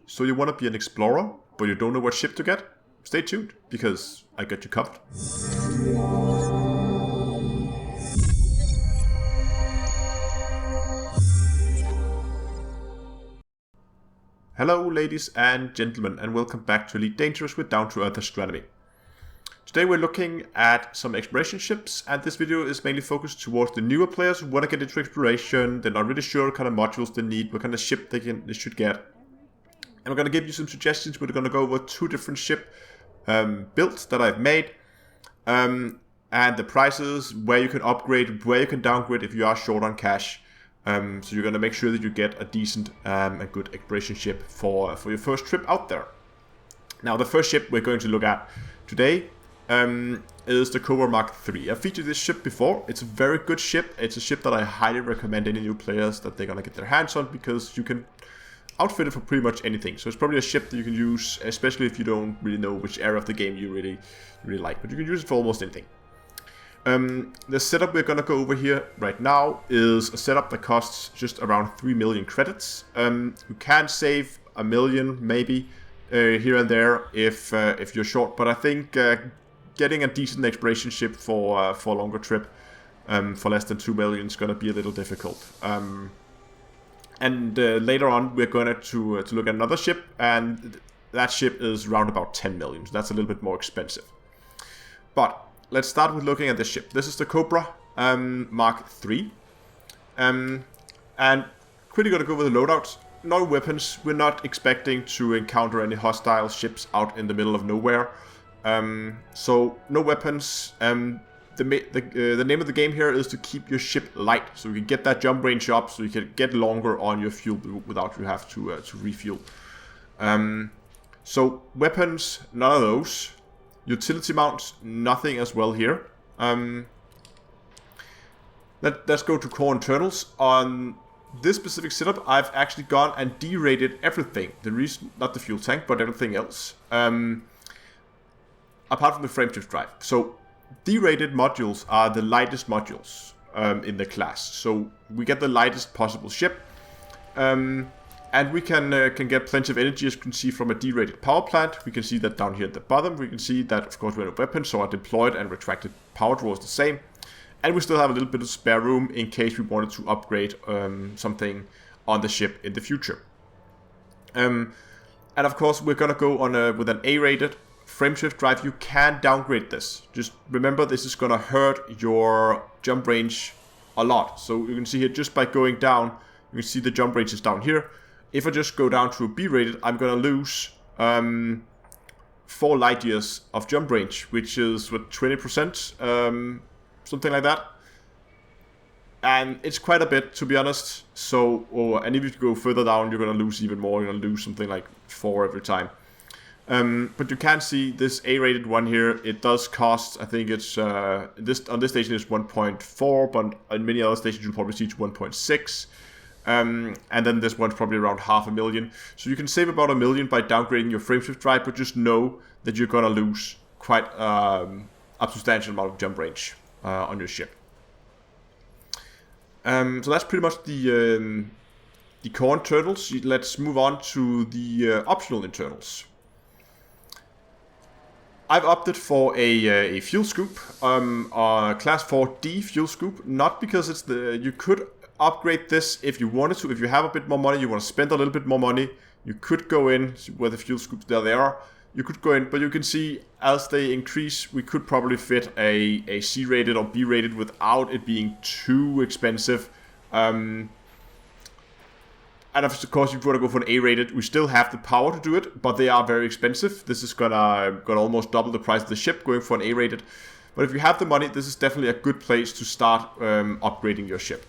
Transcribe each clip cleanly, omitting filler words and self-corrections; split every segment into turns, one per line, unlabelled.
So you want to be an explorer, but you don't know what ship to get? Stay tuned, because I got you covered. Hello ladies and gentlemen, and welcome back to Elite Dangerous with Down to Earth Astronomy. Today we're looking at some exploration ships, and this video is mainly focused towards the newer players who want to get into exploration. They're not really sure what kind of modules they need, what kind of ship they should get. And we're going to give you some suggestions. We're going to go over 2 different ship builds that I've made, and the prices, where you can upgrade, where you can downgrade if you are short on cash. So you're going to make sure that you get a decent and good exploration ship for your first trip out there. Now the first ship we're going to look at today is the Cobra Mark 3. I've featured this ship before. It's a very good ship. It's a ship that I highly recommend any new players that they're going to get their hands on, because you can outfit it for pretty much anything. So it's probably a ship that you can use, especially if you don't really know which area of the game you really like. But you can use it for almost anything. The setup we're going to go over here right now is a setup that costs just around 3 million credits. You can save 1 million maybe here and there if you're short, but I think getting a decent exploration ship for a longer trip for less than 2 million is going to be a little difficult. And later on we're going to look at another ship, and that ship is around about 10 million, so that's a little bit more expensive. But let's start with looking at this ship. This is the Cobra Mark 3. And quickly going to go over the loadouts. No weapons. We're not expecting to encounter any hostile ships out in the middle of nowhere. So no weapons. The name of the game here is to keep your ship light, so you can get that jump range up, so you can get longer on your fuel without you have to refuel. So weapons, none of those. Utility mounts, nothing as well here. Let's go to core internals. On this specific setup, I've actually gone and derated everything. The reason, not the fuel tank, but everything else. Apart from the frameshift drive. So derated modules are the lightest modules in the class. So we get the lightest possible ship. And we can get plenty of energy, as you can see, from a derated power plant. We can see that down here at the bottom. We can see that, of course, we have a weapon, so our deployed and retracted power draw is the same. And we still have a little bit of spare room in case we wanted to upgrade something on the ship in the future. And of course, we're going to go on with an A-rated frameshift drive. You can downgrade this. Just remember, this is going to hurt your jump range a lot. So you can see here, just by going down, you can see the jump range is down here. If I just go down to a B-rated, I'm going to lose 4 light years of jump range, which is, what, 20%? Something like that. And it's quite a bit, to be honest. So, and if you go further down, you're going to lose even more. You're going to lose something like 4 every time. But you can see this A-rated one here. It does cost, I think it's, on this station it's 1.4, but on many other stations you'll probably see it's 1.6. And then this one's probably around 500,000. So you can save about 1 million by downgrading your frameshift drive, but just know that you're gonna lose quite a substantial amount of jump range on your ship. So that's pretty much the core internals. Let's move on to the optional internals. I've opted for a fuel scoop, a class 4D fuel scoop, not because it's you could upgrade this if you wanted to. If you have a bit more money, you want to spend a little bit more money, you could go in where the fuel scoops they are. You could go in, but you can see as they increase, we could probably fit a C-rated or B-rated without it being too expensive. And of course, if you want to go for an A-rated, we still have the power to do it, but they are very expensive. This is gonna almost double the price of the ship going for an A-rated. But if you have the money, this is definitely a good place to start upgrading your ship.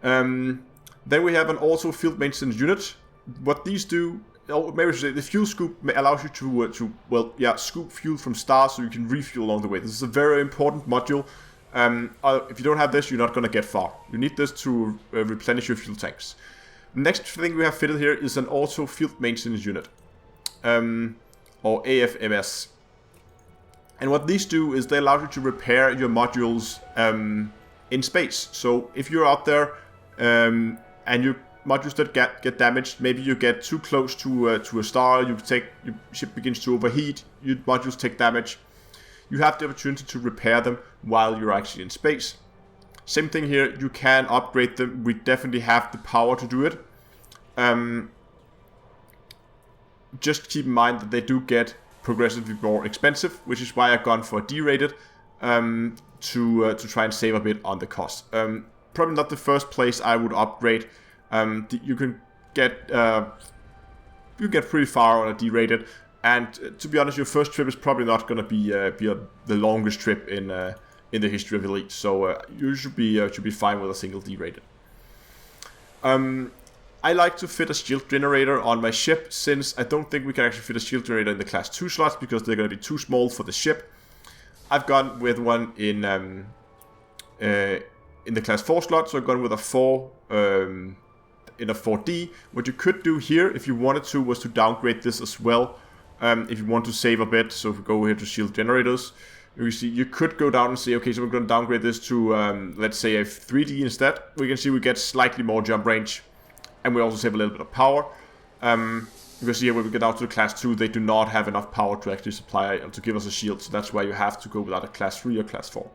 Then we have an auto field maintenance unit. What these do, maybe I should say, the fuel scoop allows you to scoop fuel from stars so you can refuel along the way. This is a very important module. If you don't have this, you're not going to get far. You need this to replenish your fuel tanks. Next thing we have fitted here is an auto field maintenance unit, or AFMS. And what these do is they allow you to repair your modules in space. So if you're out there and you modules that get damaged. Maybe you get too close to a star, your ship begins to overheat, your modules take damage. You have the opportunity to repair them while you're actually in space. Same thing here, you can upgrade them. We definitely have the power to do it. Just keep in mind that they do get progressively more expensive, which is why I've gone for D-rated to try and save a bit on the cost. Probably not the first place I would upgrade. You can get pretty far on a D-rated, and to be honest, your first trip is probably not going to be the longest trip in the history of Elite. So you should be fine with a single D-rated. I like to fit a shield generator on my ship, since I don't think we can actually fit a shield generator in the class 2 slots because they're going to be too small for the ship. I've gone with one in the class 4 slot, so I've gone with a 4 in a 4D. What you could do here, if you wanted to, was to downgrade this as well. If you want to save a bit, so if we go here to shield generators, you could go down and say, okay, so we're going to downgrade this to, let's say, a 3D instead. We can see we get slightly more jump range, and we also save a little bit of power. You can see here when we get out to the class 2, they do not have enough power to actually supply, to give us a shield, so that's why you have to go without a class 3 or class 4.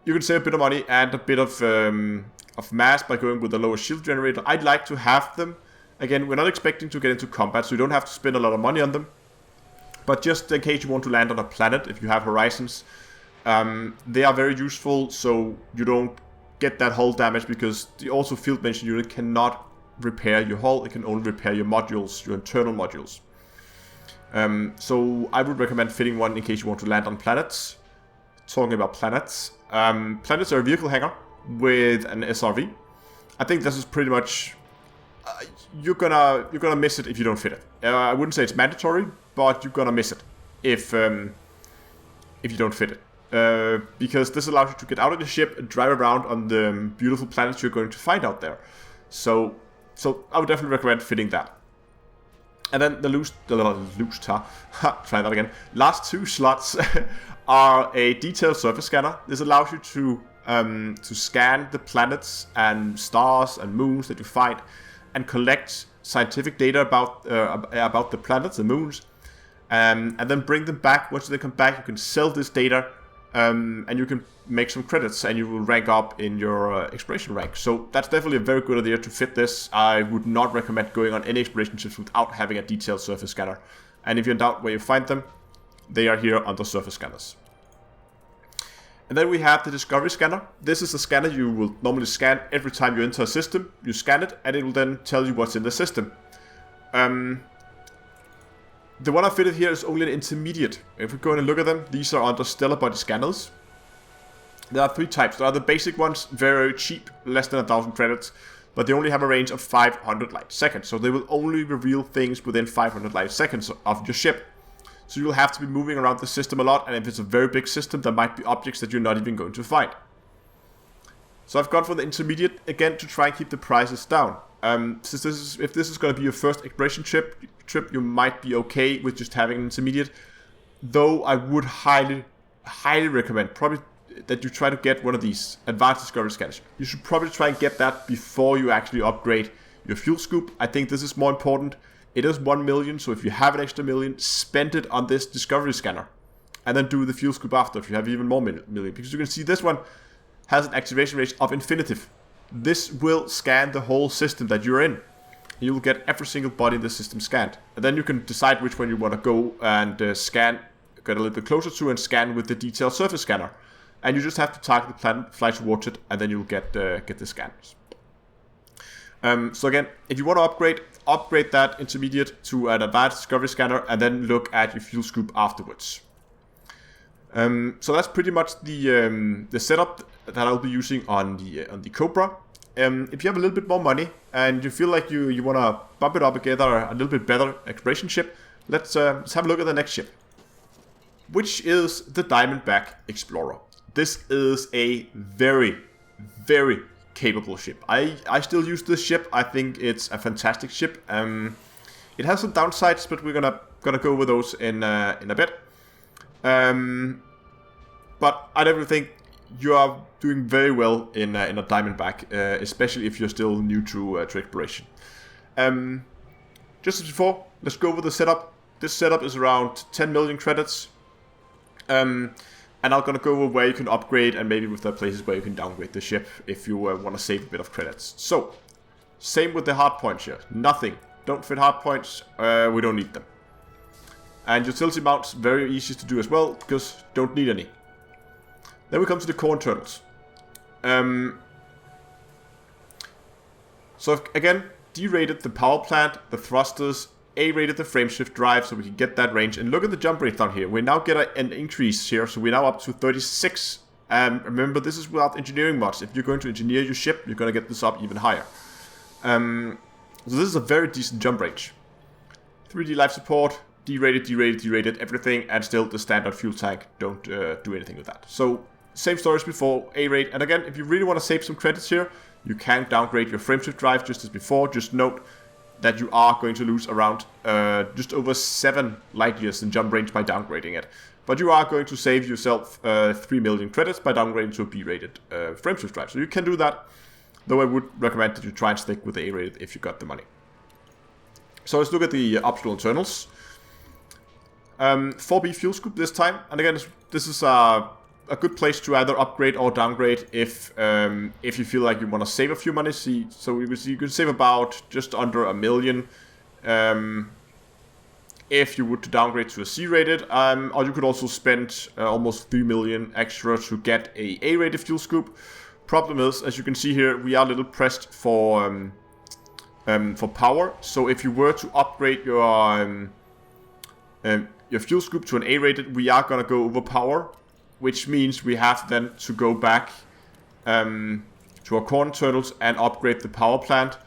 You can save a bit of money and a bit of mass by going with a lower shield generator. I'd like to have them. Again, we're not expecting to get into combat, so you don't have to spend a lot of money on them. But just in case you want to land on a planet, if you have horizons, they are very useful, so you don't get that hull damage, because the also field mission unit cannot repair your hull. It can only repair your modules, your internal modules. So I would recommend fitting one in case you want to land on planets. Talking about planets, planets are a vehicle hangar with an SRV. I think this is pretty much you're gonna miss it if you don't fit it. I wouldn't say it's mandatory, but you're gonna miss it if you don't fit it. Because this allows you to get out of the ship and drive around on the beautiful planets you're going to find out there. So I would definitely recommend fitting that. And then try that again. Last 2 slots are a detailed surface scanner. This allows you to scan the planets and stars and moons that you find, and collect scientific data about the planets and moons, and then bring them back. Once they come back, you can sell this data, and you can make some credits, and you will rank up in your exploration rank. So that's definitely a very good idea to fit this. I would not recommend going on any exploration trips without having a detailed surface scanner. And if you're in doubt where you find them, they are here under surface scanners. And then we have the discovery scanner. This is a scanner you will normally scan every time you enter a system. You scan it, and it will then tell you what's in the system. The one I fitted here is only an intermediate. If we go in and look at them, these are under stellar body scanners. There are 3 types. There are the basic ones, very cheap, less than 1,000 credits, but they only have a range of 500 light seconds. So they will only reveal things within 500 light seconds of your ship. So you'll have to be moving around the system a lot, and if it's a very big system, there might be objects that you're not even going to find. So I've gone for the intermediate, again, to try and keep the prices down. Since if this is going to be your first exploration trip, you might be okay with just having an intermediate. Though I would highly recommend probably that you try to get one of these advanced discovery scanners. You should probably try and get that before you actually upgrade your fuel scoop. I think this is more important. It is 1 million, so if you have an extra million, spend it on this discovery scanner. And then do the fuel scoop after if you have even more million. Because you can see this one has an activation rate of infinitive. This will scan the whole system that you're in. You will get every single body in the system scanned. And then you can decide which one you want to go and scan, get a little bit closer to, and scan with the detailed surface scanner. And you just have to target the planet, fly towards it, and then you'll get the scanners. So again, if you want to upgrade that intermediate to an advanced discovery scanner, and then look at your fuel scoop afterwards. So that's pretty much the setup that I'll be using on the Cobra. If you have a little bit more money and you feel like you want to bump it up together a little bit better exploration ship, let's have a look at the next ship, which is the Diamondback Explorer. This is a very, very capable ship. I still use this ship. I think it's a fantastic ship. It has some downsides, but we're gonna go over those in a bit. But I definitely think you are doing very well in a Diamondback, especially if you're still new to exploration. Just as before, let's go over the setup. This setup is around 10 million credits. And I'm gonna go over where you can upgrade, and maybe with the places where you can downgrade the ship if you want to save a bit of credits. So, same with the hard points here. Nothing. Don't fit hard points. We don't need them. And utility mounts, very easy to do as well, because don't need any. Then we come to the core internals. So again, D-rated the power plant, the thrusters, A-rated the frameshift drive, so we can get that range. And look at the jump rate down here. We now get an increase here, so we're now up to 36. Remember, this is without engineering mods. If you're going to engineer your ship, you're going to get this up even higher. So this is a very decent jump range. 3D life support, D-rated, D-rated, D-rated, everything, and still the standard fuel tank. Don't do anything with that. So, same story as before, A-rate. And again, if you really want to save some credits here, you can downgrade your frameshift drive just as before. Just note that you are going to lose around just over 7 light years in jump range by downgrading it. But you are going to save yourself 3 million credits by downgrading to a B-rated frameshift drive. So you can do that, though I would recommend that you try and stick with the A-rated if you got the money. So let's look at the optional internals. 4B fuel scoop this time, and again, this is a good place to either upgrade or downgrade if you feel like you want to save a few money. So you can save about just under $1 million if you would to downgrade to a C-rated, or you could also spend almost 3 million extra to get a A-rated fuel scoop. Problem is, as you can see here, we are a little pressed for power. So if you were to upgrade your fuel scoop to an A-rated, we are gonna go over power, which means we have then to go back to our core internals and upgrade the power plant.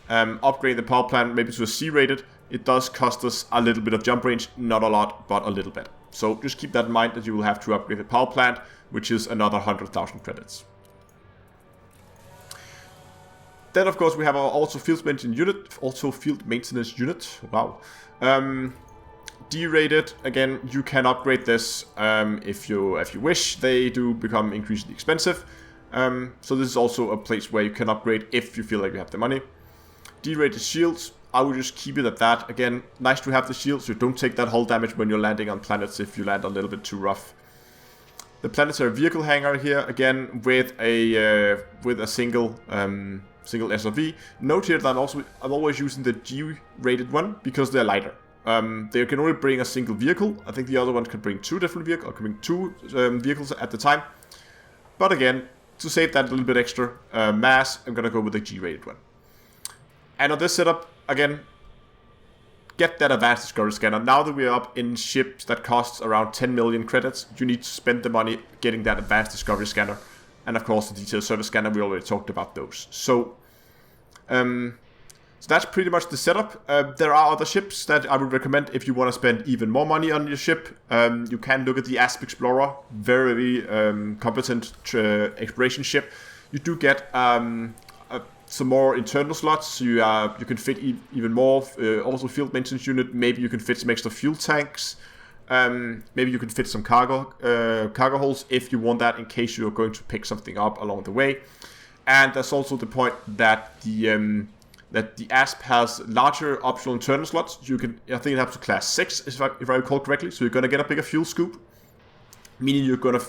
Upgrade the power plant maybe to a C-rated. It does cost us a little bit of jump range, not a lot, but a little bit. So just keep that in mind that you will have to upgrade the power plant, which is another 100,000 credits. Then of course we have our auto field maintenance unit. Wow. D-rated, again, you can upgrade this if you wish. They do become increasingly expensive. So this is also a place where you can upgrade if you feel like you have the money. D-rated shields, I would just keep it at that. Again, nice to have the shields, so don't take that hull damage when you're landing on planets if you land a little bit too rough. The planetary vehicle hangar here, again, with a single SRV. Note here that I'm always using the G-rated one because they're lighter. They can only bring a single vehicle. I think the other one can bring 2 different vehicles, or can bring 2 vehicles at the time. But again, to save that little bit extra mass, I'm gonna go with the G-rated one. And on this setup, again, get that advanced discovery scanner. Now that we're up in ships that costs around 10 million credits, you need to spend the money getting that advanced discovery scanner. And of course, the detailed service scanner, we already talked about those. So that's pretty much the setup. There are other ships that I would recommend if you want to spend even more money on your ship. You can look at the Asp Explorer, very competent exploration ship. You do get some more internal slots, so you can fit even more. Also field maintenance unit, maybe you can fit some extra fuel tanks. Maybe you can fit some cargo holes if you want that in case you're going to pick something up along the way. And there's also the point that the Asp has larger optional internal slots. You can, I think it has to class 6 if I recall correctly. So you're gonna get a bigger fuel scoop, meaning you're gonna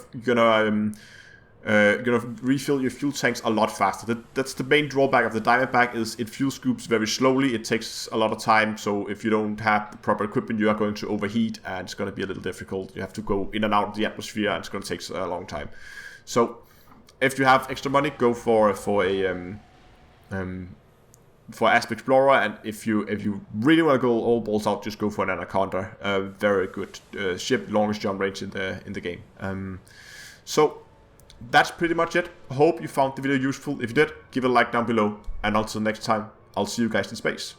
refill your fuel tanks a lot faster. That's the main drawback of the Diamondback, is it fuel scoops very slowly. It takes a lot of time, so if you don't have the proper equipment, you are going to overheat, and it's going to be a little difficult. You have to go in and out of the atmosphere, and it's going to take a long time. So if you have extra money, go for Asp Explorer, and if you really want to go all balls out, just go for an Anaconda. Very good ship, longest jump range in the game. So that's pretty much it. Hope you found the video useful. If you did, give it a like down below, and until next time, I'll see you guys in space.